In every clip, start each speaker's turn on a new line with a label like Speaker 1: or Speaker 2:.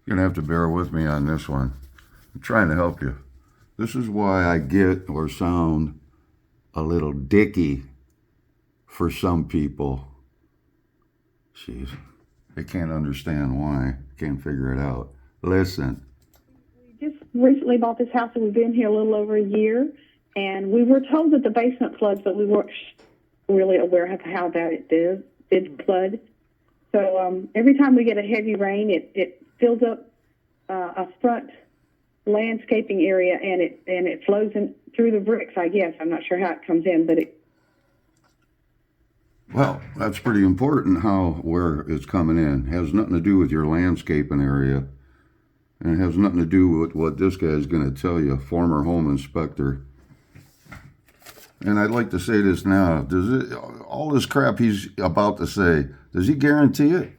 Speaker 1: You're gonna have to bear with me on this one. I'm trying to help you. This is why I get or sound a little dicky for some people. Jeez, they can't understand why. Can't figure it out. Listen.
Speaker 2: We just recently bought this house and we've been here a little over a year. And we were told that the basement floods, but we weren't really aware of how bad it did flood. So every time we get a heavy rain, it fills up a front landscaping area, and it flows in through the bricks. I guess I'm not sure how it comes in, but it.
Speaker 1: Well, that's pretty important. Where it's coming in it has nothing to do with your landscaping area, and it has nothing to do with what this guy is going to tell you, former home inspector. And I'd like to say this now. All this crap he's about to say, does he guarantee it?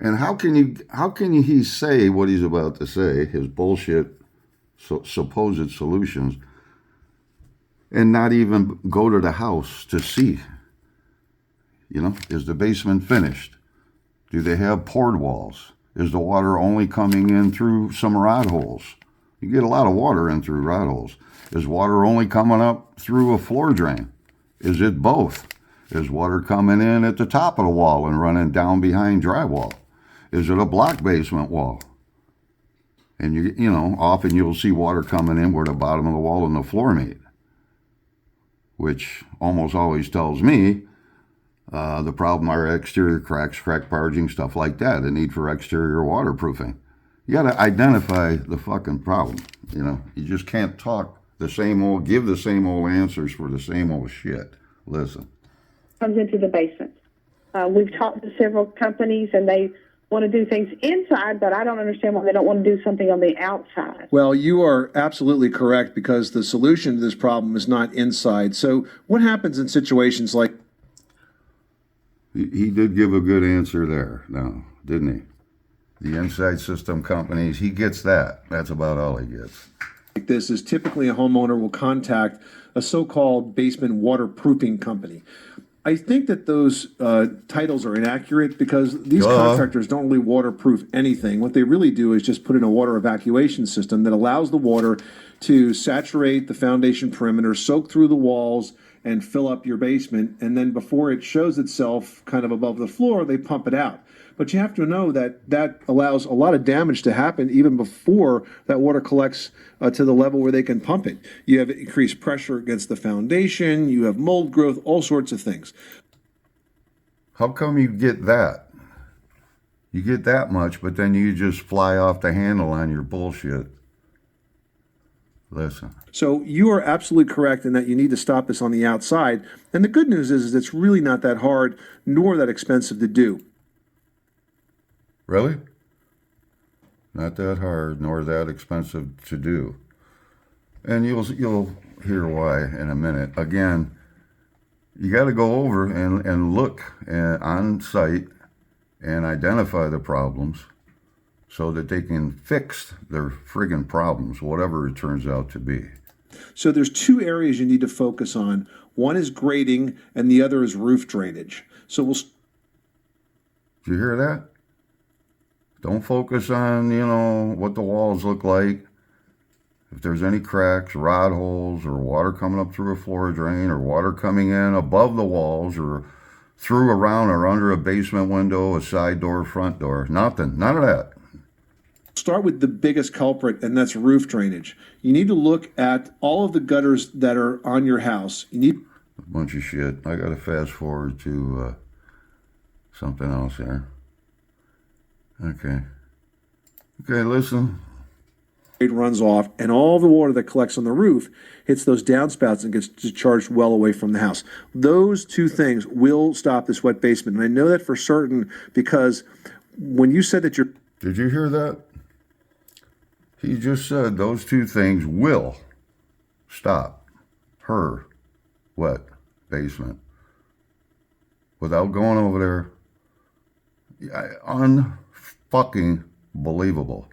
Speaker 1: And how can he say what he's about to say, his bullshit supposed solutions, and not even go to the house to see? Is the basement finished? Do they have poured walls? Is the water only coming in through some rod holes? You get a lot of water in through rod holes. Is water only coming up through a floor drain? Is it both? Is water coming in at the top of the wall and running down behind drywall? Is it a block basement wall? And often you'll see water coming in where the bottom of the wall and the floor meet, which almost always tells me the problem are exterior cracks, crack barging, stuff like that, the need for exterior waterproofing. You got to identify the fucking problem. You just can't talk give the same old answers for the same old shit. Listen.
Speaker 2: Comes into the basement. We've talked to several companies, and they want to do things inside, but I don't understand why they don't want to do something on the outside.
Speaker 3: Well, you are absolutely correct, because the solution to this problem is not inside. So what happens in situations like...
Speaker 1: He did give a good answer there, now, didn't he? The inside system companies, he gets that. That's about all he gets.
Speaker 3: Like this is typically a homeowner will contact a so-called basement waterproofing company. I think that those titles are inaccurate, because these contractors don't really waterproof anything. What they really do is just put in a water evacuation system that allows the water to saturate the foundation perimeter, soak through the walls, and fill up your basement. And then before it shows itself kind of above the floor, they pump it out. But you have to know that that allows a lot of damage to happen even before that water collects to the level where they can pump it. You have increased pressure against the foundation, you have mold growth, all sorts of things.
Speaker 1: How come you get that? You get that much, but then you just fly off the handle on your bullshit. Listen.
Speaker 3: So you are absolutely correct in that you need to stop this on the outside. And the good news is it's really not that hard nor that expensive to do.
Speaker 1: Really? Not that hard, nor that expensive to do. And you'll hear why in a minute. Again, you got to go over and look on site and identify the problems so that they can fix their friggin' problems, whatever it turns out to be.
Speaker 3: So there's two areas you need to focus on. One is grading and the other is roof drainage. So
Speaker 1: Did you hear that? Don't focus on, what the walls look like. If there's any cracks, rod holes, or water coming up through a floor drain, or water coming in above the walls, or through, around, or under a basement window, a side door, front door. Nothing. None of that.
Speaker 3: Start with the biggest culprit, and that's roof drainage. You need to look at all of the gutters that are on your house. You need
Speaker 1: a bunch of shit. I got to fast forward to something else here. Okay, listen.
Speaker 3: It runs off, and all the water that collects on the roof hits those downspouts and gets discharged well away from the house. Those two things will stop this wet basement, and I know that for certain because when you said that you're...
Speaker 1: Did you hear that? He just said those two things will stop her wet basement. Without going over there, unfucking believable.